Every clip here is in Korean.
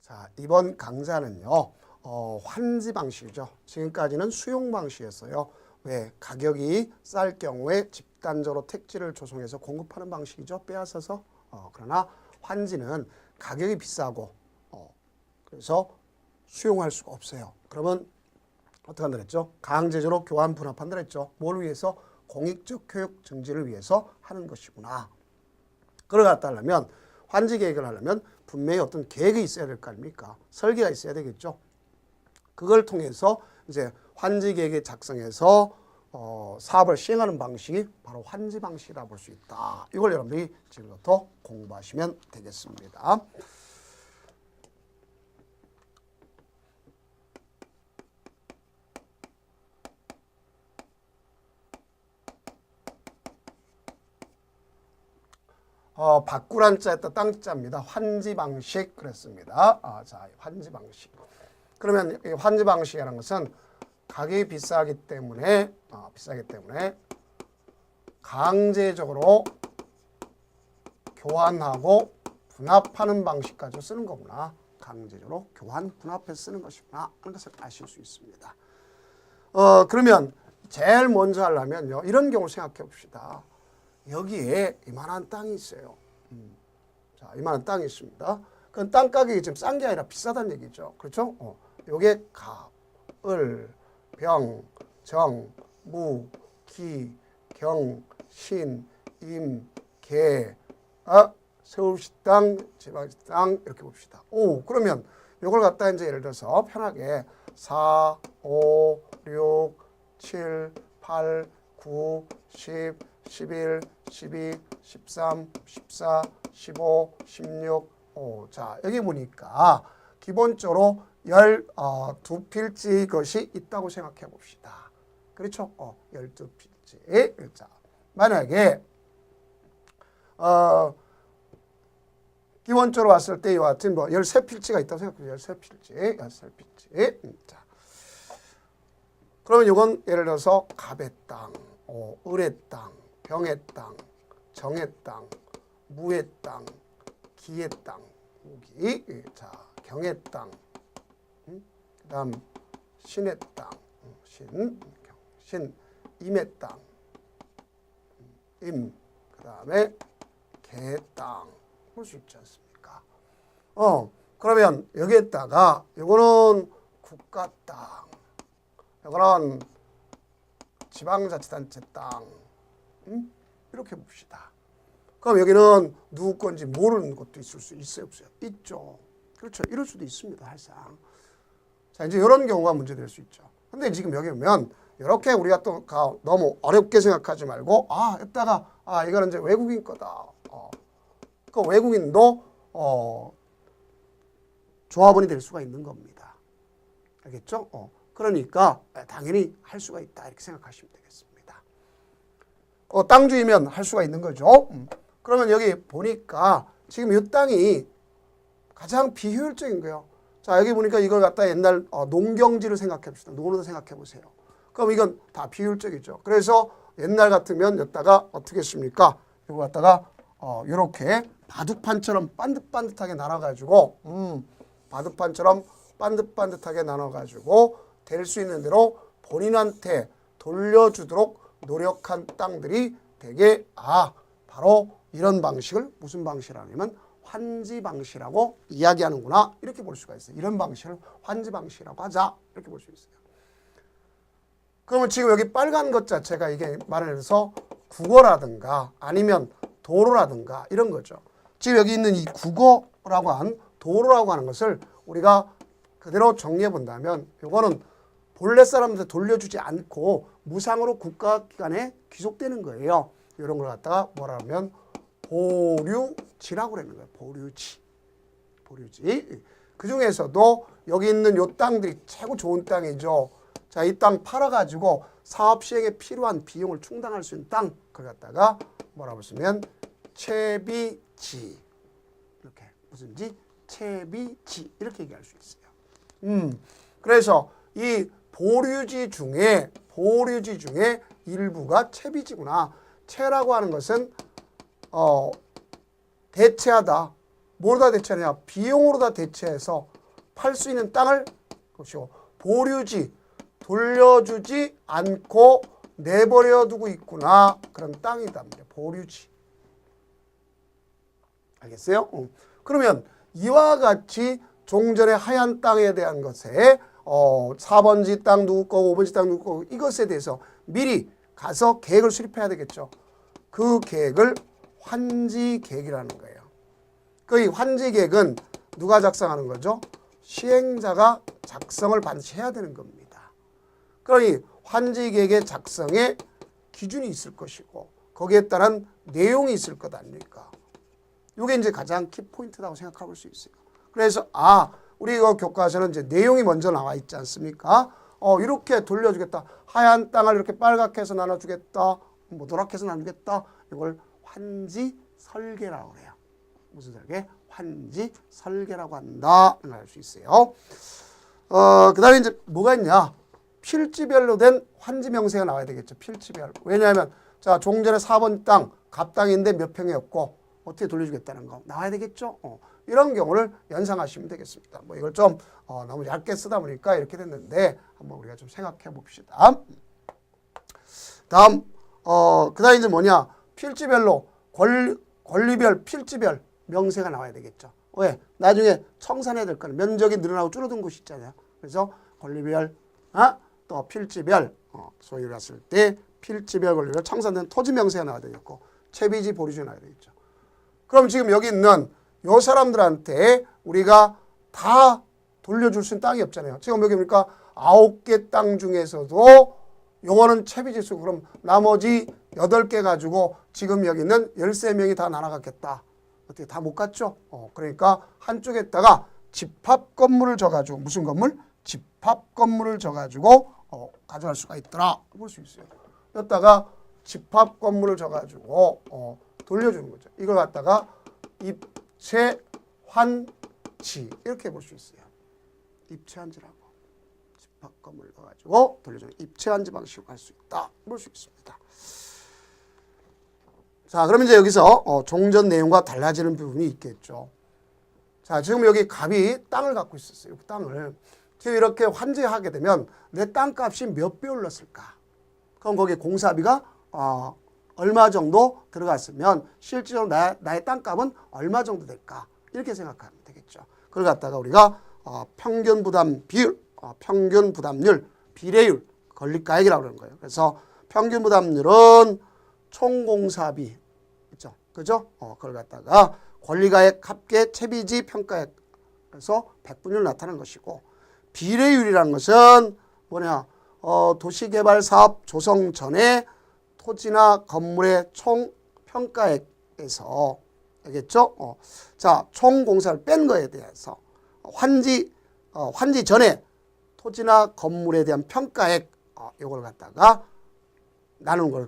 자, 이번 강좌는요, 환지 방식이죠. 지금까지는 수용 방식이었어요. 왜? 가격이 쌀 경우에 집단적으로 택지를 조성해서 공급하는 방식이죠. 빼앗아서. 그러나 환지는 가격이 비싸고, 그래서 수용할 수가 없어요. 그러면 어떻게 한다 그랬죠? 강제적으로 교환 분합한다 그랬죠. 뭘 위해서? 공익적 교육 증진을 위해서 하는 것이구나. 그걸 갖다 하려면 환지 계획을 하려면 분명히 어떤 계획이 있어야 될 거 아닙니까? 설계가 있어야 되겠죠. 그걸 통해서 이제 환지 계획을 작성해서 사업을 시행하는 방식이 바로 환지 방식이라 볼 수 있다. 이걸 여러분들이 지금부터 공부하시면 되겠습니다. 바꾸란 자에다 땅자입니다. 환지 방식 그랬습니다. 자, 환지 방식. 그러면 이 환지 방식이라는 것은 가격이 비싸기 때문에 강제적으로 교환하고 분합하는 방식까지 쓰는 거구나. 강제적으로 교환 분합해서 쓰는 것이구나 하는 것을 아실 수 있습니다. 그러면 제일 먼저 하려면요, 이런 경우를 생각해 봅시다. 여기에 이만한 땅이 있어요. 자, 이만한 땅이 있습니다. 그건 땅 가격이 지금 싼 게 아니라 비싸다는 얘기죠. 그렇죠? 요게 갑, 을, 병, 정, 무, 기, 경, 신, 임, 개, 서울시 땅, 지방시 땅 이렇게 봅시다. 그러면 요걸 갖다 이제 예를 들어서 편하게 4, 5, 6, 7, 8, 9, 10, 11, 12, 13, 14, 15, 16, 자, 여기 보니까 기본적으로 12필지 것이 있다고 생각해 봅시다. 그렇죠? 12필지. 자, 만약에, 기본적으로 왔을 때 이와 같은 13필지가 있다고 생각해 보세요. 13필지. 자. 그러면 이건 예를 들어서 갑의 땅, 을의 땅, 병의 땅, 정의 땅, 무의 땅, 기의 땅, 무기, 자, 경의 땅, 그 다음 신의 땅, 신, 임의 땅, 임, 그 다음에 개의 땅, 볼 수 있지 않습니까? 그러면 여기에다가 이거는 국가 땅, 이거는 지방자치단체 땅, 이렇게 봅시다. 그럼 여기는 누구 건지 모르는 것도 있을 수 있어요, 없어요? 있죠. 그렇죠. 이럴 수도 있습니다, 할상. 자, 이제 이런 경우가 문제될 수 있죠. 근데 지금 여기 보면 이렇게 우리가 또 너무 어렵게 생각하지 말고 여기다가 이거는 이제 외국인 거다. 그 외국인도 조합원이 될 수가 있는 겁니다. 알겠죠? 그러니까 당연히 할 수가 있다 이렇게 생각하시면 되겠습니다. 땅주이면 할 수가 있는 거죠. 그러면 여기 보니까 지금 이 땅이 가장 비효율적인 거예요. 자, 여기 보니까 이걸 갖다 옛날 농경지를 생각해 봅시다. 농으로 생각해 보세요. 그럼 이건 다 비효율적이죠. 그래서 옛날 같으면 여기다가 어떻게 했습니까? 이거 갖다가 이렇게 바둑판처럼 반듯반듯하게 나눠가지고 바둑판처럼 반듯반듯하게 나눠가지고 될 수 있는 대로 본인한테 돌려주도록 노력한 땅들이 되게 바로 이런 방식을 무슨 방식이라면 환지 방식이라고 이야기하는구나 이렇게 볼 수가 있어요. 이런 방식을 환지 방식이라고 하자 이렇게 볼 수 있어요. 그러면 지금 여기 빨간 것 자체가 이게 말해서 국어라든가 아니면 도로라든가 이런 거죠. 지금 여기 있는 이 국어라고 한 도로라고 하는 것을 우리가 그대로 정리해 본다면 이거는 본래 사람한테 돌려주지 않고 무상으로 국가기관에 귀속되는 거예요. 이런 걸 갖다가 뭐라 하면 보류지라고 그러는 거예요. 보류지. 그 중에서도 여기 있는 요 땅들이 최고 좋은 땅이죠. 자, 이 땅 팔아가지고 사업 시행에 필요한 비용을 충당할 수 있는 땅, 그걸 갖다가 뭐라고 쓰면 채비지. 이렇게 무슨지? 채비지. 이렇게 얘기할 수 있어요. 그래서 이 보류지 중에 일부가 채비지구나. 채라고 하는 것은 대체하다, 뭐로 다 대체하냐? 비용으로 다 대체해서 팔 수 있는 땅을 보시오. 보류지, 돌려주지 않고 내버려 두고 있구나. 그런 땅이다. 보류지. 알겠어요? 그러면 이와 같이 종전의 하얀 땅에 대한 것에 4번지 땅 누구 거고 5번지 땅 누구 거고 이것에 대해서 미리 가서 계획을 수립해야 되겠죠. 그 계획을 환지 계획이라는 거예요. 그 이 환지 계획은 누가 작성하는 거죠? 시행자가 작성을 반드시 해야 되는 겁니다. 그러니 환지 계획의 작성에 기준이 있을 것이고 거기에 따른 내용이 있을 것 아닙니까? 이게 이제 가장 키포인트라고 생각해 볼 수 있어요. 그래서 우리 이거 교과서는 이제 내용이 먼저 나와 있지 않습니까? 이렇게 돌려주겠다. 하얀 땅을 이렇게 빨갛게 해서 나눠주겠다. 뭐 노랗게 해서 나누겠다. 이걸 환지 설계라고 해요. 무슨 설계? 환지 설계라고 한다. 알 수 있어요. 그 다음에 이제 뭐가 있냐? 필지별로 된 환지 명세가 나와야 되겠죠. 필지별. 왜냐하면 자 종전의 4번 땅, 갑땅인데 몇 평이었고 어떻게 돌려주겠다는 거 나와야 되겠죠. 이런 경우를 연상하시면 되겠습니다. 뭐 이걸 좀 너무 얇게 쓰다 보니까 이렇게 됐는데 한번 우리가 좀 생각해 봅시다. 다음 그다음 이제 뭐냐? 필지별로 권리별 필지별 명세가 나와야 되겠죠. 왜? 나중에 청산해야 될 거는 면적이 늘어나고 줄어든 곳이 있잖아요. 그래서 권리별 또 필지별 소위 봤을 때 필지별 권리별 청산된 토지 명세가 나와야 되겠고 채비지 보류지 나와야 되겠죠. 그럼 지금 여기 있는 요 사람들한테 우리가 다 돌려줄 수 있는 땅이 없잖아요. 지금 여기 보니까 9개 땅 중에서도 요거는 채비지 쓰고 그럼 나머지 8개 가지고 지금 여기 있는 13명이 다 날아갔겠다. 어떻게 다 못 갔죠? 그러니까 한쪽에다가 집합 건물을 져가지고 무슨 건물? 집합 건물을 져가지고 가져갈 수가 있더라. 볼 수 있어요. 여기다가 집합 건물을 져가지고 돌려주는 거죠. 이걸 갖다가 입체 환지 이렇게 볼 수 있어요. 입체 환지라고 집합 건물을 넣어가지고 돌려주는 입체 환지 방식으로 할 수 있다. 볼 수 있습니다. 자, 그러면 이제 여기서 종전 내용과 달라지는 부분이 있겠죠. 자, 지금 여기 갑이 땅을 갖고 있었어요. 땅을. 지금 이렇게 환지하게 되면 내 땅값이 몇 배 올랐을까? 그럼 거기에 공사비가 얼마 정도 들어갔으면 실제로 나의 땅값은 얼마 정도 될까? 이렇게 생각하면 되겠죠. 그걸 갖다가 우리가 평균 부담 비율, 평균 부담률, 비례율, 건립가액이라고 그러는 거예요. 그래서 평균 부담률은 총 공사비 있죠. 그죠? 그걸 갖다가 권리가액, 합계, 채비지, 평가액에서 백분율 나타나는 것이고 비례율이라는 것은 뭐냐? 도시개발 사업 조성 전에 토지나 건물의 총 평가액에서 알겠죠? 자, 총 공사를 뺀 거에 대해서 환지 전에 토지나 건물에 대한 평가액 이걸 갖다가 나눈 걸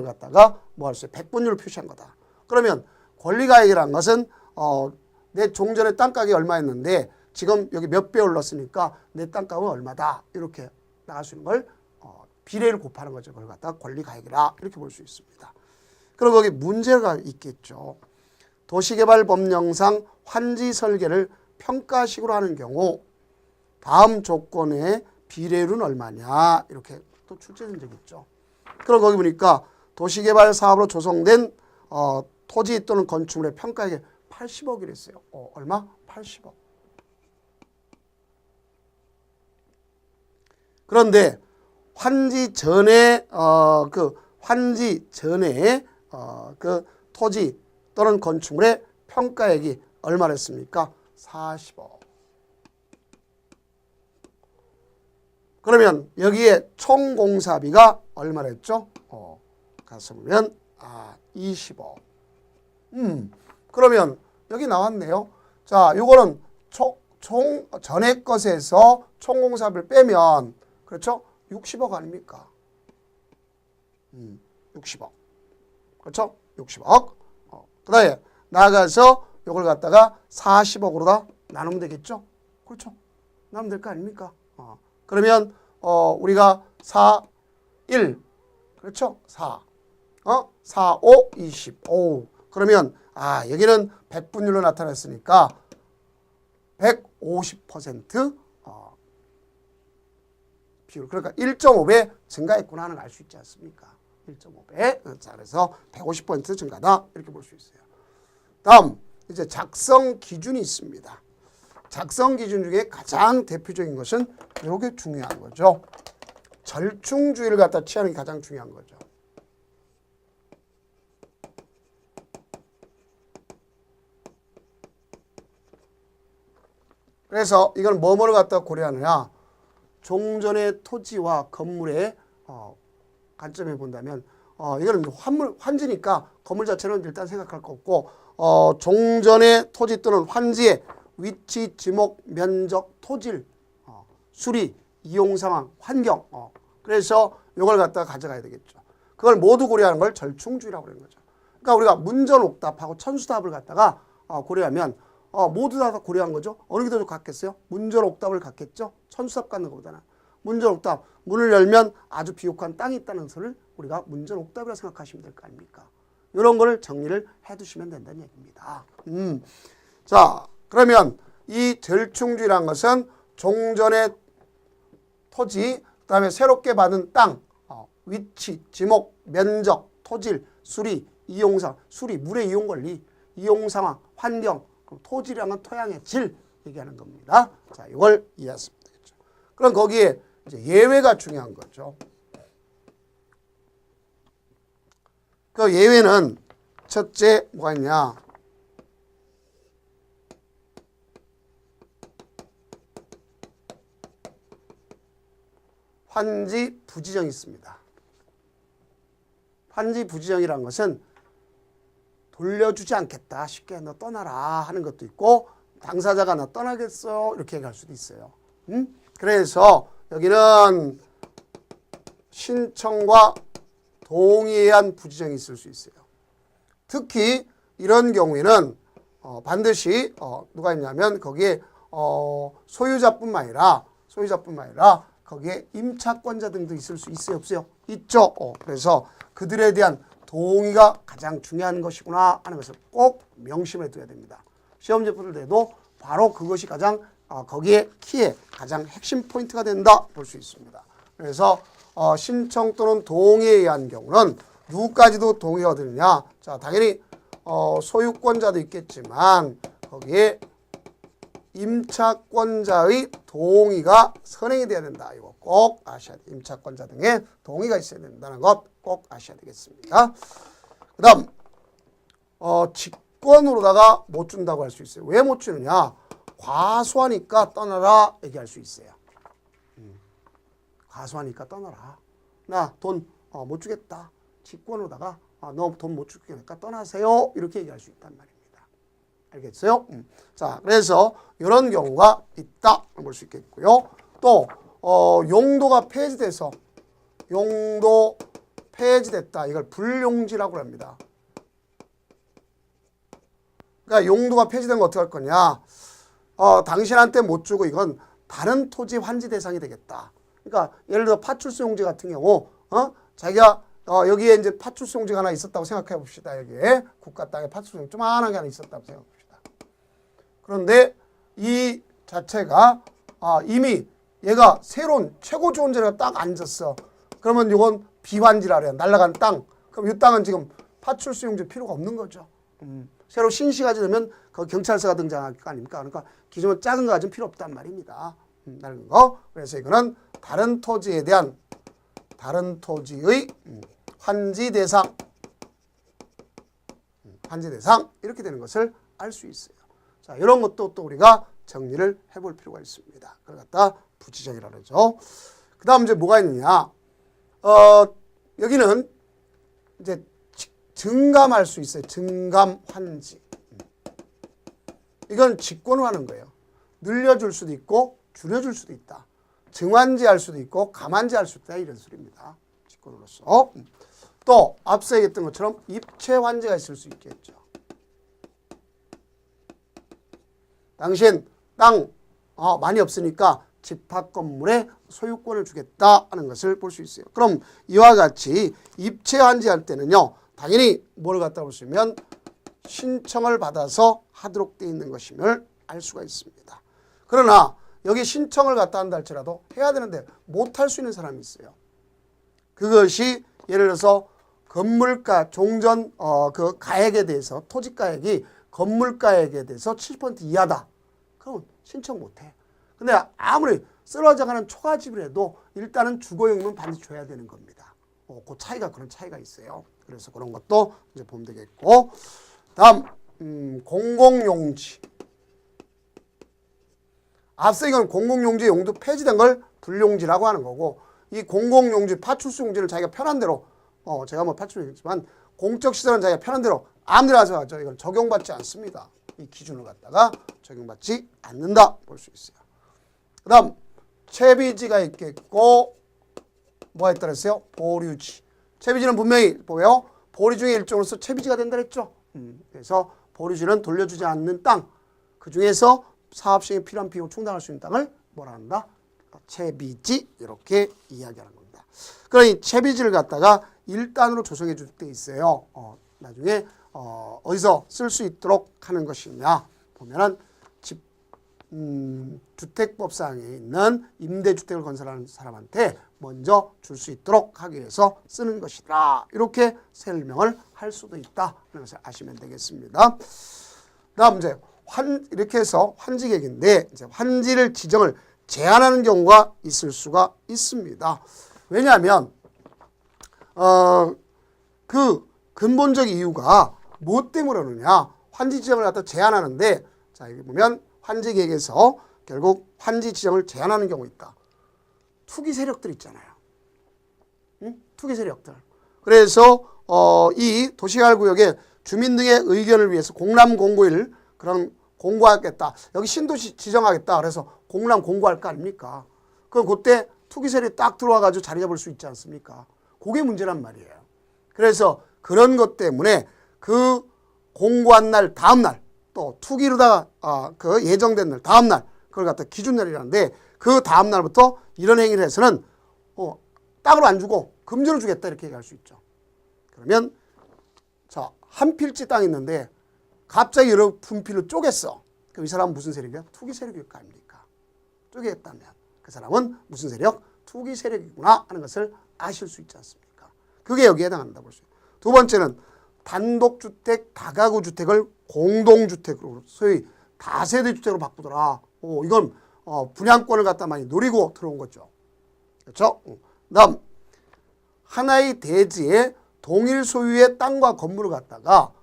갖다가 뭐 할 수 있어요? 백분율을 표시한 거다. 그러면 권리가액이라는 것은 내 종전의 땅값이 얼마였는데 지금 여기 몇 배 올랐으니까 내 땅값은 얼마다 이렇게 나갈 수 있는 걸 비례를 곱하는 거죠. 그걸 갖다가 권리가액이라 이렇게 볼 수 있습니다. 그리고 거기 문제가 있겠죠. 도시개발법령상 환지 설계를 평가식으로 하는 경우 다음 조건의 비례율은 얼마냐 이렇게 또 출제된 적이 있죠. 그럼 거기 보니까 도시개발 사업으로 조성된 토지 또는 건축물의 평가액이 80억이랬어요. 얼마? 80억. 그런데 환지 전에 그 토지 또는 건축물의 평가액이 얼마랬습니까? 40억. 그러면 여기에 총 공사비가 얼마랬죠? 가서 보면 20억. 그러면 여기 나왔네요. 자, 요거는 총 전에 것에서 총 공사비를 빼면 그렇죠? 60억 아닙니까? 60억. 그렇죠? 60억. 그 다음에 나가서 요걸 갖다가 40억으로 다 나누면 되겠죠? 그렇죠? 나누면 될 거 아닙니까? 그러면 우리가 4, 1, 그렇죠? 4, 4, 5, 20. 오, 그러면 여기는 백분율로 나타났으니까 150% 비율. 그러니까 1.5배 증가했구나 하는 걸 알 수 있지 않습니까? 1.5배. 자, 그래서 150% 증가다. 이렇게 볼 수 있어요. 다음, 이제 작성 기준이 있습니다. 작성 기준 중에 가장 대표적인 것은 이게 중요한 거죠. 절충주의를 갖다 취하는 게 가장 중요한 거죠. 그래서 이건 뭐뭐를 갖다 고려하느냐. 종전의 토지와 건물의 관점에 본다면 이거는 환지니까 건물 자체는 일단 생각할 거 없고 종전의 토지 또는 환지의 위치, 지목, 면적, 토질, 수리, 이용 상황, 환경. 그래서 이걸 갖다가 가져가야 되겠죠. 그걸 모두 고려하는 걸 절충주의라고 하는 거죠. 그러니까 우리가 문전옥답하고 천수답을 갖다가 고려하면 모두 다 고려한 거죠. 어느 게 더 같겠어요? 문전옥답을 갖겠죠. 천수답 갖는 것보다는. 문전옥답, 문을 열면 아주 비옥한 땅이 있다는 것을 우리가 문전옥답이라고 생각하시면 될 거 아닙니까? 이런 거를 정리를 해두시면 된다는 얘기입니다. 자, 그러면 이 절충주의라는 것은 종전의 토지, 그 다음에 새롭게 받은 땅, 위치, 지목, 면적, 토질, 수리, 이용상, 수리, 물의 이용 권리, 이용 상황, 환경, 그럼 토질이라는 토양의 질 얘기하는 겁니다. 자, 이걸 이해하시면 되겠죠. 그럼 거기에 이제 예외가 중요한 거죠. 그 예외는 첫째 뭐가 있냐? 환지 부지정이 있습니다. 환지 부지정이라는 것은 돌려주지 않겠다. 쉽게 너 떠나라 하는 것도 있고 당사자가 나 떠나겠어 이렇게 얘기할 수도 있어요. 그래서 여기는 신청과 동의에 의한 부지정이 있을 수 있어요. 특히 이런 경우에는 반드시 누가 있냐면 거기에 소유자뿐만 아니라 거기에 임차권자 등도 있을 수 있어요, 없어요? 있죠. 그래서 그들에 대한 동의가 가장 중요한 것이구나 하는 것을 꼭 명심해 둬야 됩니다. 시험지 풀 때도 바로 그것이 가장 거기에 키에 가장 핵심 포인트가 된다 볼 수 있습니다. 그래서 신청 또는 동의에 의한 경우는 누구까지도 동의가 되느냐? 자, 당연히 소유권자도 있겠지만 거기에 임차권자의 동의가 선행이 돼야 된다. 이거 꼭 아셔야 돼요. 임차권자 등의 동의가 있어야 된다는 것 꼭 아셔야 되겠습니다. 그 다음 직권으로다가 못 준다고 할 수 있어요. 왜 못 주느냐? 과소하니까 떠나라 얘기할 수 있어요. 과소하니까 떠나라. 나 돈 못 주겠다. 직권으로다가 너 돈 못 주겠으니까 떠나세요. 이렇게 얘기할 수 있단 말입니다. 알겠어요? 자, 그래서 이런 경우가 있다 볼 수 있겠고요. 또 용도가 폐지돼서 용도 폐지됐다. 이걸 불용지라고 합니다. 그러니까 용도가 폐지된 거 어떻게 할 거냐? 당신한테 못 주고 이건 다른 토지 환지 대상이 되겠다. 그러니까 예를 들어 파출소 용지 같은 경우 자기가 여기에 이제 파출소 용지가 하나 있었다고 생각해 봅시다. 여기에 국가 땅에 파출소 용지 조그만하게 하나 있었다고 생각해 봅시다. 그런데 이 자체가 이미 얘가 새로운 최고 좋은 자리가 딱 앉았어. 그러면 이건 비환지라 그래요. 날아간 땅. 그럼 이 땅은 지금 파출소 용지 필요가 없는 거죠. 새로 신시가 지으면 그 경찰서가 등장할 거 아닙니까? 그러니까 기존 작은 거 가지면 필요 없단 말입니다. 낡은 거. 그래서 이거는 다른 토지에 대한 다른 토지의 환지 대상 이렇게 되는 것을 알 수 있어요. 자, 이런 것도 또 우리가 정리를 해볼 필요가 있습니다. 그걸 갖다 부지정이라고 그러죠. 그 다음 이제 뭐가 있느냐? 여기는 이제 증감할 수 있어요. 증감 환지. 이건 직권으로 하는 거예요. 늘려줄 수도 있고 줄여줄 수도 있다. 증환지 할 수도 있고 감환지 할 수도 있다. 이런 소리입니다. 직권으로서. 또 앞서 얘기했던 것처럼 입체 환지가 있을 수 있겠죠. 당신 땅 많이 없으니까 집합 건물에 소유권을 주겠다 하는 것을 볼 수 있어요. 그럼 이와 같이 입체 환지할 때는요. 당연히 뭘 갖다 보시면 신청을 받아서 하도록 되어 있는 것임을 알 수가 있습니다. 그러나 여기 신청을 갖다 한다 할지라도 해야 되는데 못할 수 있는 사람이 있어요. 그것이 예를 들어서 건물가 종전 그 가액에 대해서 토지가액이 건물가액에 대해서 70% 이하다. 그럼 신청 못해. 근데 아무리 쓰러져가는 초과지불해도 일단은 주거용이면 반드시 줘야 되는 겁니다. 그 차이가 그런 차이가 있어요. 그래서 그런 것도 이제 보면 되겠고, 다음 공공용지. 앞서 이건 공공용지 용도 폐지된 걸 불용지라고 하는 거고, 이 공공용지 파출소 용지는 자기가 편한 대로 제가 뭐 파출소였지만 공적시설은 자기가 편한 대로 아무데나 가서 하죠. 이건 적용받지 않습니다. 이 기준을 갖다가 적용받지 않는다 볼 수 있어요. 그 다음 채비지가 있겠고 뭐가 있다 그랬어요? 보류지. 채비지는 분명히 뭐예요? 보류 중에 일종으로서 채비지가 된다 그랬죠. 그래서 보류지는 돌려주지 않는 땅, 그 중에서 사업 시행에 필요한 비용 충당할 수 있는 땅을 뭐라 한다? 채비지, 이렇게 이야기하는 겁니다. 그러니 채비지를 갖다가 1단으로 조성해 줄 때 있어요. 나중에 어디서 쓸 수 있도록 하는 것이냐 보면은 주택법상에 있는 임대주택을 건설하는 사람한테 먼저 줄 수 있도록 하기 위해서 쓰는 것이다. 이렇게 설명을 할 수도 있다. 하는 것을 아시면 되겠습니다. 다음 이제 이렇게 해서 환지계획인데 이제 환지를 지정을 제한하는 경우가 있을 수가 있습니다. 왜냐하면 그 근본적 이유가 무엇 때문에 그러느냐? 환지 지정을 갖다 제한하는데, 자 여기 보면 환지 계획에서 결국 환지 지정을 제한하는 경우 있다. 투기 세력들 있잖아요. 응? 투기 세력들. 그래서 이 도시개발구역의 주민 등의 의견을 위해서 공람 공고일 그런 공고하겠다. 여기 신도시 지정하겠다. 그래서 공람 공고할 거 아닙니까? 그럼 그때 투기 세력이 딱 들어와가지고 자리 잡을 수 있지 않습니까? 그게 문제란 말이에요. 그래서 그런 것 때문에 그 공고한 날 다음 날 또 투기로다가 그 예정된 날 다음 날 그걸 갖다 기준날이라는데 그 다음 날부터 이런 행위를 해서는 땅으로 안 주고 금전을 주겠다 이렇게 얘기할 수 있죠. 그러면 자, 한 필지 땅이 있는데 갑자기 여러 분필로 쪼갰어. 그럼 이 사람은 무슨 세력이야? 투기 세력일 거 아닙니까? 쪼개겠다면 그 사람은 무슨 세력? 투기 세력이구나 하는 것을 아실 수 있지 않습니까? 그게 여기에 해당한다 볼 수 있어요. 두 번째는 단독주택, 다가구 주택을 공동주택으로 소위 다세대 주택으로 바꾸더라. 이건 분양권을 갖다 많이 노리고 들어온 거죠. 그렇죠? 다음 하나의 대지에 동일 소유의 땅과 건물을 갖다가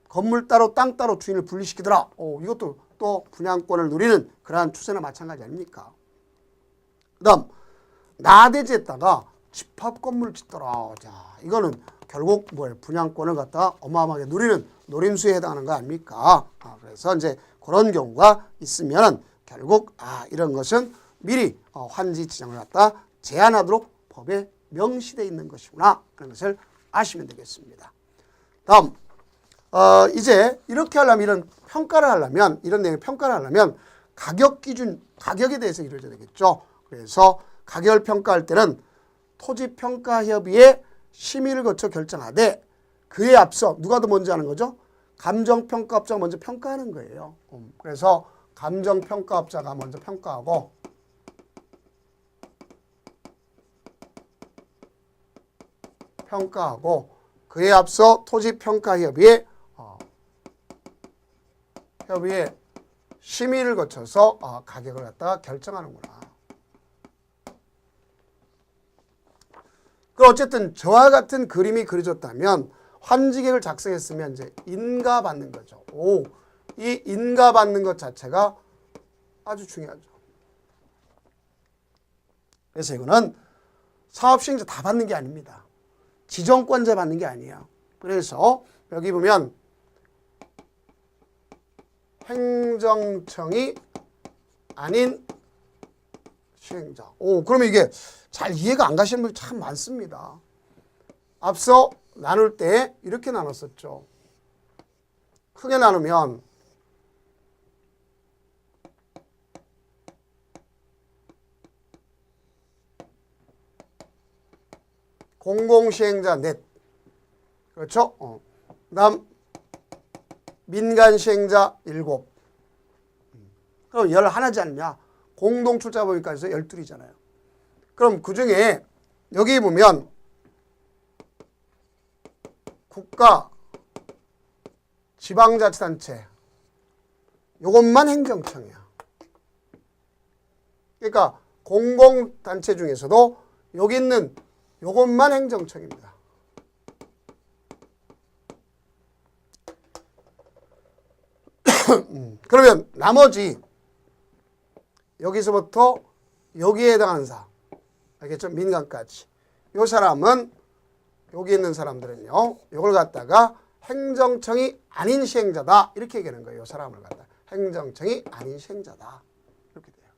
건물 따로 땅 따로 주인을 분리시키더라. 이것도 또 분양권을 누리는 그러한 추세나 마찬가지 아닙니까? 그 다음 나대지에다가 집합 건물을 짓더라. 자, 이거는 결국 뭐예요? 분양권을 갖다가 어마어마하게 누리는 노림수에 해당하는 거 아닙니까? 그래서 이제 그런 경우가 있으면 결국 이런 것은 미리 환지 지정을 갖다 제한하도록 법에 명시되어 있는 것이구나 하는 것을 아시면 되겠습니다. 다음 이제 이렇게 하려면 이런 평가를 하려면 이런 내용의 평가를 하려면 가격 기준, 가격에 대해서 이루어져야 되겠죠. 그래서 가격을 평가할 때는 토지평가협의회 심의를 거쳐 결정하되 그에 앞서 누가 더 먼저 하는 거죠? 감정평가업자가 먼저 평가하는 거예요. 그래서 감정평가업자가 먼저 평가하고 그에 앞서 토지평가협의회 심의를 거쳐서 가격을 갖다가 결정하는구나. 그 어쨌든 저와 같은 그림이 그려졌다면 환지계획을 작성했으면 이제 인가받는 거죠. 이 인가받는 것 자체가 아주 중요하죠. 그래서 이거는 사업시행자 다 받는 게 아닙니다. 지정권자 받는 게 아니에요. 그래서 여기 보면 행정청이 아닌 시행자. 그러면 이게 잘 이해가 안 가시는 분이 참 많습니다. 앞서 나눌 때 이렇게 나눴었죠. 크게 나누면 공공시행자 넷. 그렇죠? 그다음 민간 시행자 7. 그럼 11지 않냐? 공동 출자법인까지 해서 12이잖아요. 그럼 그 중에 여기 보면 국가, 지방자치단체 요것만 행정청이야. 그러니까 공공단체 중에서도 여기 있는 요것만 행정청입니다. 그러면 나머지 여기서부터 여기에 해당하는 사, 알겠죠? 민간까지. 요 사람은 여기 있는 사람들은요, 요걸 갖다가 행정청이 아닌 시행자다 이렇게 얘기하는 거예요. 요 사람을 갖다 행정청이 아닌 시행자다 이렇게 돼요.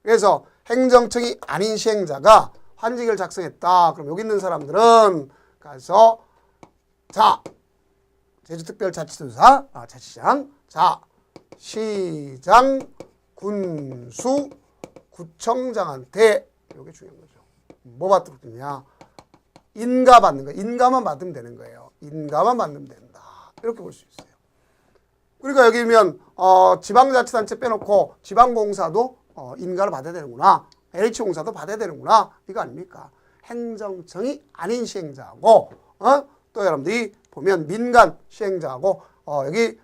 그래서 행정청이 아닌 시행자가 환지기를 작성했다. 그럼 여기 있는 사람들은 가서 자 제주특별자치도사, 자치장, 자 시장, 군수, 구청장한테 이게 중요한 거죠. 뭐 받도록 되냐? 인가 받는 거. 인가만 받으면 되는 거예요. 인가만 받으면 된다. 이렇게 볼 수 있어요. 그러니까 여기 보면 지방자치단체 빼놓고 지방공사도 인가를 받아야 되는구나. LH공사도 받아야 되는구나. 이거 아닙니까? 행정청이 아닌 시행자하고 또 여러분들이 보면 민간 시행자하고 여기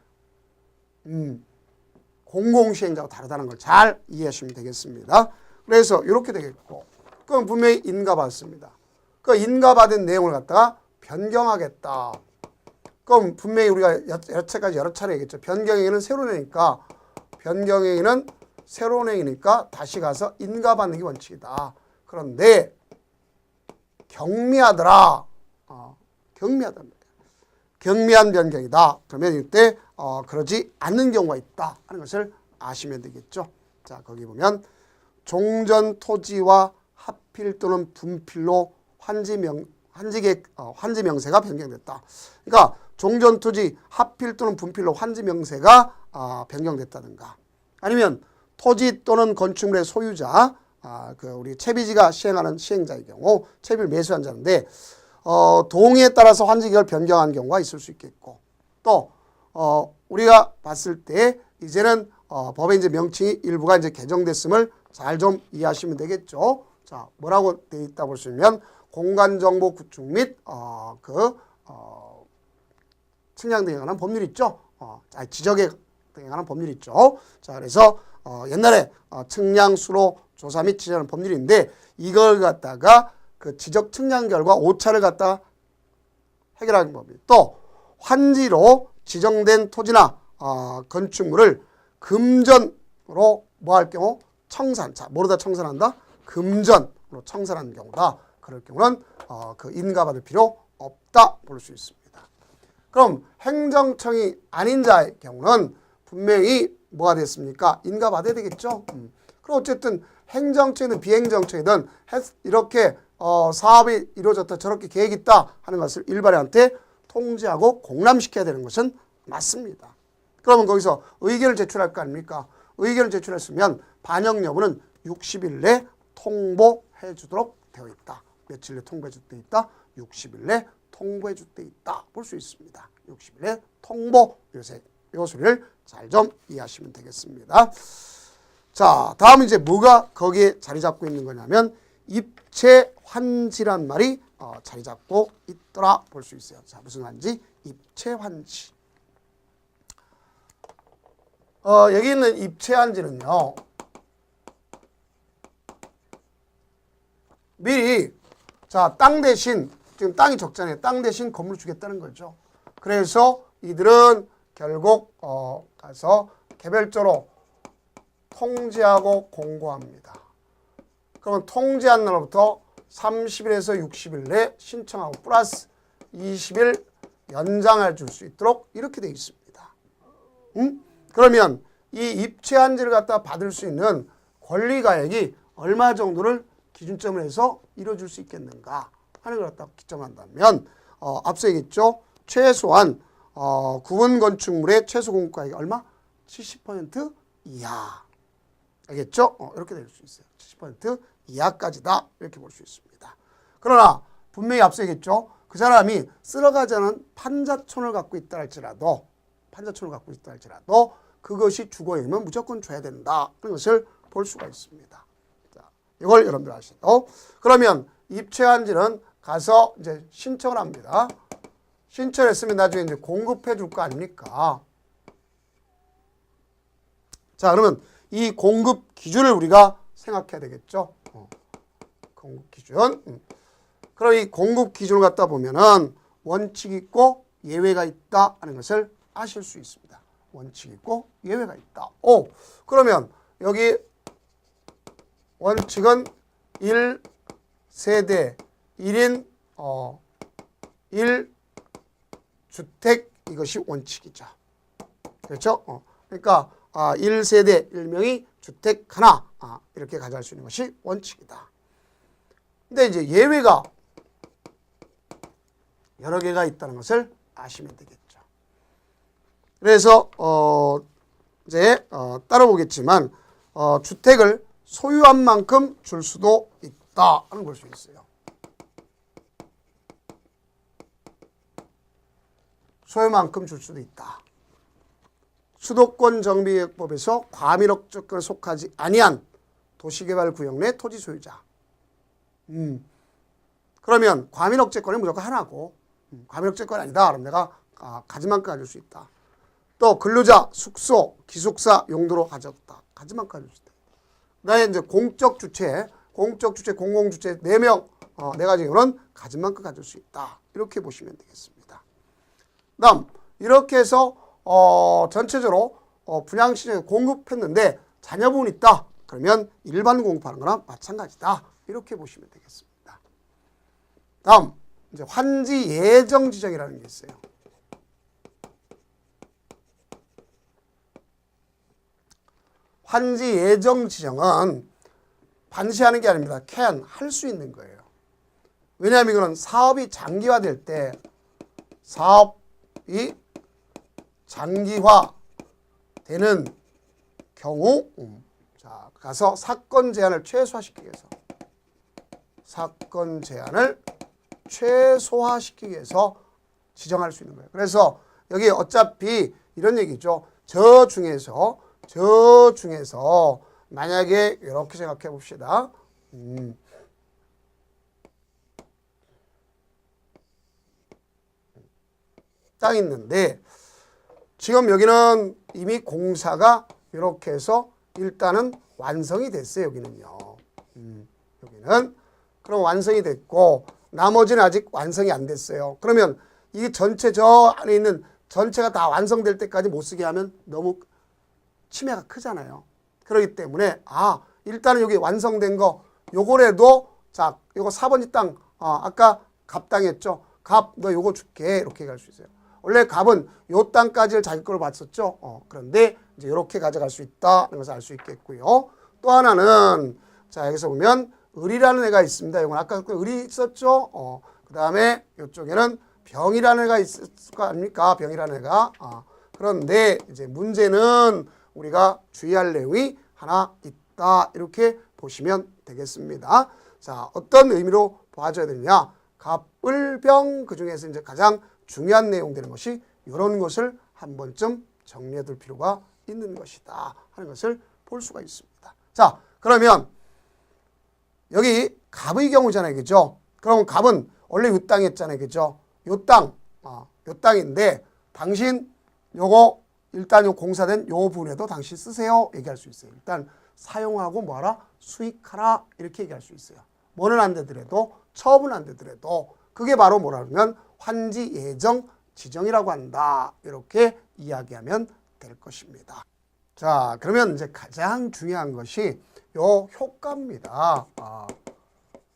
공공시행자하고 다르다는 걸 잘 이해하시면 되겠습니다. 그래서 이렇게 되겠고, 그럼 분명히 인가받습니다. 그 인가받은 내용을 갖다가 변경하겠다. 그럼 분명히 우리가 여러 차례 얘기했죠. 변경행위는 새로운 행위니까, 변경행위는 새로운 행위니까 다시 가서 인가받는 게 원칙이다. 그런데 경미하더라. 경미하다. 경미한 변경이다. 그러면 이때 그러지 않는 경우가 있다 하는 것을 아시면 되겠죠. 자, 거기 보면 종전 토지와 합필 또는 분필로 환지 명세가 변경됐다. 그러니까 종전 토지 합필 또는 분필로 환지 명세가 변경됐다든가, 아니면 토지 또는 건축물의 소유자, 우리 채비지가 시행하는 시행자의 경우 채비를 매수한 자인데 동의에 따라서 환지기를 변경한 경우가 있을 수 있겠고, 또 우리가 봤을 때 이제는 법의 이제 명칭이 일부가 이제 개정됐음을 잘 좀 이해하시면 되겠죠. 자, 뭐라고 되어 있다 보시면 공간정보 구축 및 측량 등에 관한 법률이 있죠. 지적에 등에 관한 법률이 있죠. 자, 그래서 옛날에 측량 수로 조사 및 지적하는 법률인데 이걸 갖다가 그 지적 측량 결과 오차를 갖다 해결하는 법이에요. 또 환지로 지정된 토지나 건축물을 금전으로 뭐 할 경우 청산, 자 모르다 청산한다? 금전으로 청산하는 경우다. 그럴 경우는 그 인가받을 필요 없다 볼 수 있습니다. 그럼 행정청이 아닌 자의 경우는 분명히 뭐가 됐습니까? 인가받아야 되겠죠. 그럼 어쨌든 행정청이든 비행정청이든 이렇게 사업이 이루어졌다, 저렇게 계획이 있다 하는 것을 일반인한테 통지하고 공람시켜야 되는 것은 맞습니다. 그러면 거기서 의견을 제출할 거 아닙니까? 의견을 제출했으면 반영 여부는 60일 내 통보해 주도록 되어 있다. 며칠 내 통보해 줄 때 있다? 60일 내 통보해 줄 때 있다. 볼 수 있습니다. 60일 내 통보, 요 소리를 잘 좀 이해하시면 되겠습니다. 자, 다음 이제 뭐가 거기에 자리 잡고 있는 거냐면 입체환지란 말이 자리 잡고 있더라 볼 수 있어요. 자, 무슨 환지? 입체환지. 여기 있는 입체환지는요, 미리 자, 땅 대신 지금 땅이 적잖아요. 땅 대신 건물을 주겠다는 거죠. 그래서 이들은 결국 가서 개별적으로 통지하고 공고합니다. 그러면 통지한 날부터 30일에서 60일 내에 신청하고 플러스 20일 연장해 줄 수 있도록 이렇게 되어 있습니다. 그러면 이 입체환지를 갖다 받을 수 있는 권리가액이 얼마 정도를 기준점을 해서 이루어질 수 있겠는가 하는 걸 갖다 기점한다면 앞서 얘기했죠. 최소한 구분 건축물의 최소 공급가액이 얼마? 70% 이하. 알겠죠? 이렇게 될 수 있어요. 70% 이하까지다. 이렇게 볼 수 있습니다. 그러나 분명히 앞서 얘기했죠. 그 사람이 쓸어가지 않은 판자촌을 갖고 있다 할지라도 판자촌을 갖고 있다 할지라도 그것이 주거이면 무조건 줘야 된다. 그런 것을 볼 수가 있습니다. 자, 이걸 여러분들 아시죠? 그러면 입체한지는 가서 이제 신청을 합니다. 신청했으면 나중에 이제 공급해 줄 거 아닙니까? 자, 그러면 이 공급 기준을 우리가 생각해야 되겠죠? 공급 기준. 그럼 이 공급 기준을 갖다 보면은 원칙이 있고 예외가 있다 하는 것을 아실 수 있습니다. 원칙이 있고 예외가 있다. 오, 그러면 여기 원칙은 1세대 1인 1주택 이것이 원칙이죠. 그렇죠? 그러니까 1세대 1명이 주택 하나 이렇게 가져갈 수 있는 것이 원칙이다. 근데 이제 예외가 여러 개가 있다는 것을 아시면 되겠죠. 그래서 이제 따라 보겠지만 주택을 소유한 만큼 줄 수도 있다 하는 걸 수 있어요. 소유만큼 줄 수도 있다. 수도권 정비계획법에서 과밀옥 조건에 속하지 아니한 도시개발구역 내 토지 소유자. 그러면 과밀옥제권이 무조건 하나고 과밀옥제권이 아니다. 그럼 내가 가지만큼 가질 수 있다. 또 근로자, 숙소, 기숙사 용도로 가졌다. 가지만큼 가질 수 있다. 그다음에 이제 공적 주체, 공공주체 4명, 4가지 경우는 가지만큼 가질 수 있다. 이렇게 보시면 되겠습니다. 다음 이렇게 해서 전체적으로 분양시장에 공급했는데 자녀분 있다. 그러면 일반 공급하는 거랑 마찬가지다. 이렇게 보시면 되겠습니다. 다음 이제 환지 예정 지정이라는 게 있어요. 환지 예정 지정은 반드시 하는 게 아닙니다. can 할 수 있는 거예요. 왜냐하면 이거는 사업이 장기화될 때 사업이 장기화되는 경우 자 가서 사건 제한을 최소화시키기 위해서 지정할 수 있는 거예요. 그래서 여기 어차피 이런 얘기죠. 저 중에서 만약에 이렇게 생각해 봅시다. 땅이 있는데 지금 여기는 이미 공사가 이렇게 해서 일단은 완성이 됐어요. 여기는요. 여기는 그럼 완성이 됐고 나머지는 아직 완성이 안 됐어요. 그러면 이 전체 저 안에 있는 전체가 다 완성될 때까지 못 쓰게 하면 너무 침해가 크잖아요. 그렇기 때문에 일단은 여기 완성된 거 요거라도 자 요거 4번지 땅 아까 갑당했죠. 갑 너 요거 줄게 이렇게 갈 수 있어요. 원래 갑은 요 땅까지를 자기 거로 봤었죠. 그런데 이제 이렇게 가져갈 수 있다는 것을 알 수 있겠고요. 또 하나는 자 여기서 보면 을이라는 애가 있습니다. 이건 아까 을이 있었죠. 그 다음에 이쪽에는 병이라는 애가 있을 거 아닙니까? 병이라는 애가. 그런데 이제 문제는 우리가 주의할 내용이 하나 있다. 이렇게 보시면 되겠습니다. 자, 어떤 의미로 봐줘야 되느냐? 갑을병 그 중에서 이제 가장 중요한 내용 되는 것이 이런 것을 한 번쯤 정리해 둘 필요가 있는 것이다 하는 것을 볼 수가 있습니다. 자, 그러면 여기 갑의 경우잖아요. 그죠? 그럼 갑은 원래 요 땅이었잖아요. 그죠? 요 땅인데 당신 요거 일단 요 공사된 요 부분에도 당신 쓰세요. 얘기할 수 있어요. 일단 사용하고 뭐하라? 수익하라. 이렇게 얘기할 수 있어요. 뭐는 안 되더라도 처분은 안 되더라도 그게 바로 뭐라 그러면 환지 예정 지정이라고 한다. 이렇게 이야기하면 될 것입니다. 자, 그러면 이제 가장 중요한 것이 요 효과입니다.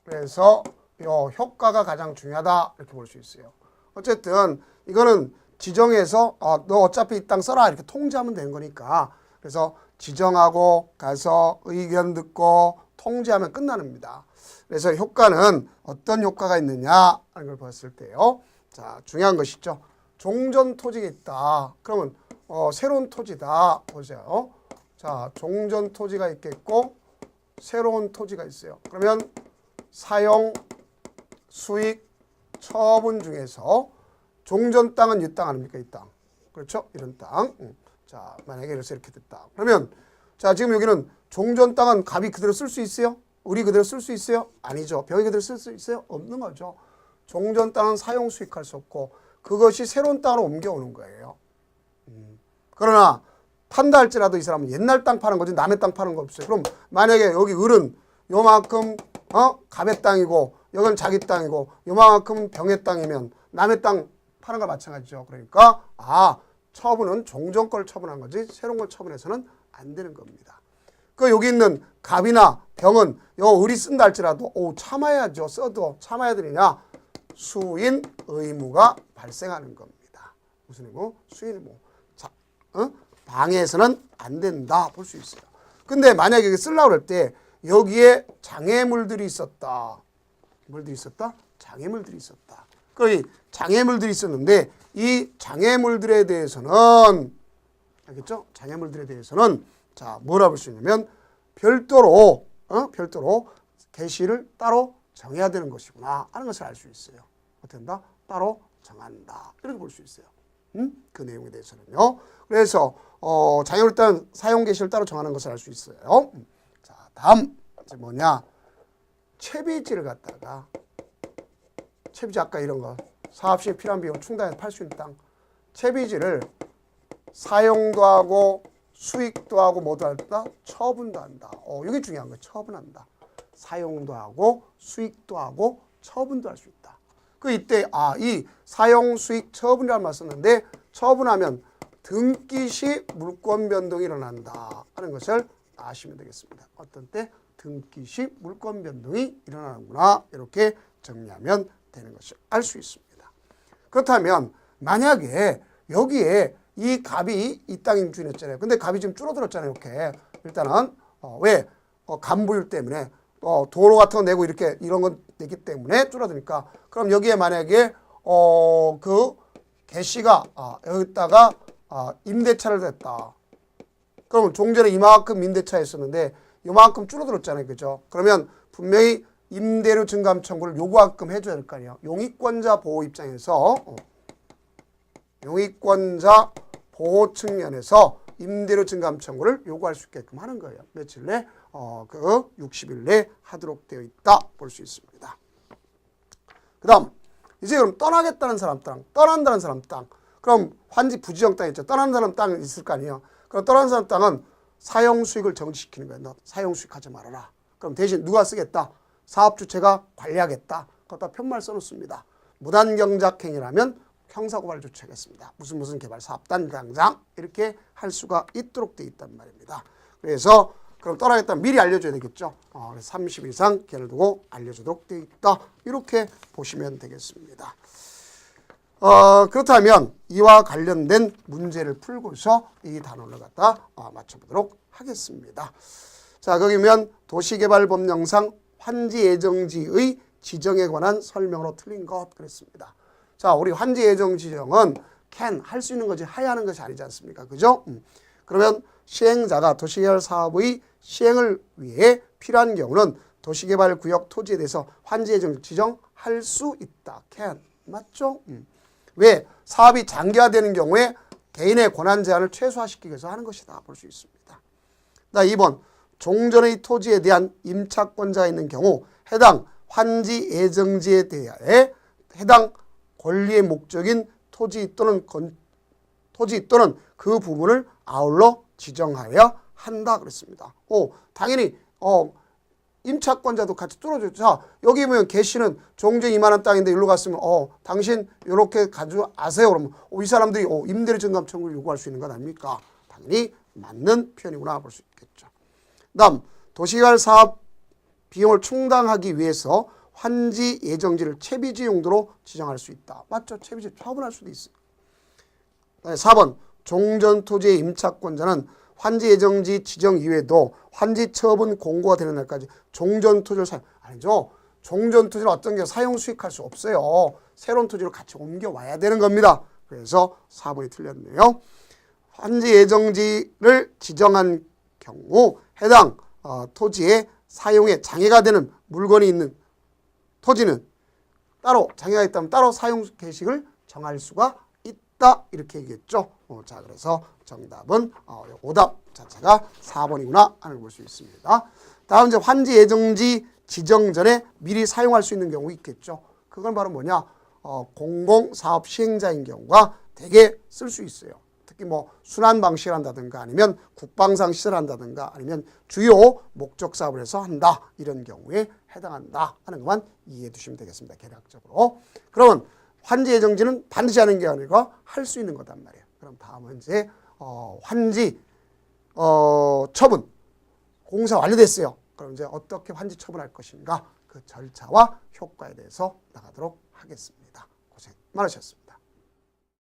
그래서 요 효과가 가장 중요하다. 이렇게 볼 수 있어요. 어쨌든 이거는 지정해서 너 어차피 이 땅 써라 이렇게 통지하면 되는 거니까 그래서 지정하고 가서 의견 듣고 통지하면 끝나는 겁니다. 그래서 효과는 어떤 효과가 있느냐 하는 걸 봤을 때요. 자, 중요한 것이죠. 종전 토지가 있다. 그러면 새로운 토지다. 보세요. 자, 종전 토지가 있겠고 새로운 토지가 있어요. 그러면 사용, 수익, 처분 중에서 종전 땅은 이 땅 아닙니까? 이 땅. 그렇죠? 이런 땅. 자, 만약에 그래서 이렇게 됐다. 그러면 자, 지금 여기는 종전 땅은 갑이 그대로 쓸 수 있어요? 을이 그대로 쓸 수 있어요? 아니죠. 병이 그대로 쓸 수 있어요? 없는 거죠. 종전 땅은 사용 수익할 수 없고 그것이 새로운 땅으로 옮겨오는 거예요. 그러나 판다 할지라도 이 사람은 옛날 땅 파는 거지 남의 땅 파는 거 없어요. 그럼 만약에 여기 을은 요만큼 갑의 땅이고 여긴 자기 땅이고 요만큼 병의 땅이면 남의 땅 파는 거 마찬가지죠. 그러니까 처분은 종전 걸 처분한 거지 새로운 걸 처분해서는 안 되는 겁니다. 그 여기 있는 갑이나 병은 요 을이 쓴다 할지라도 참아야죠. 써도 참아야 되느냐? 수인 의무가 발생하는 겁니다. 무슨 의무? 수인 의무. 자, 방해해서는 안 된다 볼 수 있어요. 근데 만약에 여기 쓰려고 할 때 여기에 장애물들이 있었다. 물들이 있었다? 장애물들이 있었다. 그 장애물들이 있었는데 이 장애물들에 대해서는 알겠죠? 장애물들에 대해서는 자, 뭐라 볼 수 있냐면 별도로 계시를 따로 정해야 되는 것이구나 하는 것을 알 수 있어요. 어떻게 한다? 따로 정한다. 이렇게 볼 수 있어요. 그 내용에 대해서는요. 그래서 장애물 일단 사용 계시를 따로 정하는 것을 알 수 있어요. 자, 다음 이제 뭐냐? 채비지를 갖다가 채비지 아까 이런 거 사업 시에 필요한 비용 충당해서 팔 수 있는 땅 채비지를 사용도 하고 수익도 하고 뭐도 한다? 처분도 한다. 이게 중요한 거예요. 처분한다. 사용도 하고 수익도 하고 처분도 할 수 있다. 그 이때 이 사용 수익 처분이라는 말 썼는데 처분하면 등기 시 물권 변동이 일어난다 하는 것을 아시면 되겠습니다. 어떤 때 등기 시 물권 변동이 일어나는구나 이렇게 정리하면 되는 것을 알 수 있습니다. 그렇다면 만약에 여기에 이 갑이 이 땅인 주인이었잖아요. 근데 갑이 지금 줄어들었잖아요. 이렇게 일단은 왜 간부율 때문에 도로 같은 거 내고 이렇게 이런 건 내기 때문에 줄어드니까 그럼 여기에 만약에 그 개씨가 여기다가 임대차를 냈다. 그러면 종전에 이만큼 임대차 했었는데 이만큼 줄어들었잖아요. 그죠? 그러면 분명히 임대료 증감 청구를 요구하게끔 해줘야 될 거 아니에요. 용익권자 보호 입장에서 용익권자 보호 측면에서 임대료 증감 청구를 요구할 수 있게끔 하는 거예요. 며칠 내? 그 60일 내 하도록 되어 있다 볼 수 있습니다. 그 다음 이제 그럼 떠나겠다는 사람 땅, 떠난다는 사람 땅. 그럼 환지 부지정 땅 있죠. 떠나는 사람 땅 있을 거 아니에요. 그럼 떠나는 사람 땅은 사용 수익을 정지시키는 거예요. 너 사용 수익 하지 말아라. 그럼 대신 누가 쓰겠다? 사업 주체가 관리하겠다. 그것다 편말 써놓습니다. 무단경작행위라면 형사고발 조치하겠습니다. 무슨 개발 사업단 당장 이렇게 할 수가 있도록 되어 있단 말입니다. 그래서 그럼 떠나겠다면 미리 알려줘야 되겠죠. 30일 이상 기한을 두고 알려주도록 되어 있다. 이렇게 보시면 되겠습니다. 그렇다면 이와 관련된 문제를 풀고서 이 단원을 갖다 맞춰보도록 하겠습니다. 자, 거기면 도시개발법령상 환지예정지의 지정에 관한 설명으로 틀린 것 그랬습니다. 자, 우리 환지예정 지정은 할 수 있는 거지 하야하는 것이 아니지 않습니까? 그죠? 그러면 시행자가 도시개발 사업의 시행을 위해 필요한 경우는 도시개발구역 토지에 대해서 환지예정 지정할 수 있다. 맞죠? 왜? 사업이 장기화되는 경우에 개인의 권한 제한을 최소화시키기 위해서 하는 것이다. 볼 수 있습니다. 2번 종전의 토지에 대한 임차권자가 있는 경우 해당 환지 예정지에 대해 해당 권리의 목적인 토지 또는 그 부분을 아울러 지정하여야 한다 그랬습니다. 당연히 임차권자도 같이 뚫어줘. 자, 여기 보면 개씨는 종전 이만한 땅인데 일로 갔으면 당신 이렇게 가지고 아세요. 그러면 이 사람들이 임대료 증감 청구를 요구할 수 있는 건 아닙니까? 당연히 맞는 표현이구나 볼 수 있겠죠. 다음 도시개발 사업 비용을 충당하기 위해서 환지 예정지를 채비지 용도로 지정할 수 있다. 맞죠? 채비지 처분할 수도 있어요. 4번 종전 토지의 임차권자는 환지 예정지 지정 이외에도 환지 처분 공고가 되는 날까지 종전 토지를 아니죠. 종전 토지를 어떤 게 사용 수익할 수 없어요. 새로운 토지로 같이 옮겨와야 되는 겁니다. 그래서 4번이 틀렸네요. 환지 예정지를 지정한 경우 해당 토지의 사용에 장애가 되는 물건이 있는 토지는 따로 장애가 있다면 따로 사용 계식을 정할 수가 있다. 있다 이렇게 얘기했죠. 자, 그래서 정답은 오답 자체가 4번이구나 하는 걸 볼 수 있습니다. 다음 이제 환지 예정지 지정 전에 미리 사용할 수 있는 경우 있겠죠. 그건 바로 뭐냐? 공공사업 시행자인 경우가 되게 쓸 수 있어요. 특히 뭐 순환 방식을 한다든가 아니면 국방상 시설을 한다든가 아니면 주요 목적 사업을 해서 한다 이런 경우에 해당한다 하는 것만 이해해 두시면 되겠습니다. 개략적으로. 그러면 환지 예정지는 반드시 하는 게 아니라 할 수 있는 거단 말이에요. 그럼 다음은 이제 환지 처분 공사 완료됐어요. 그럼 이제 어떻게 환지 처분할 것인가 그 절차와 효과에 대해서 나가도록 하겠습니다. 고생 많으셨습니다.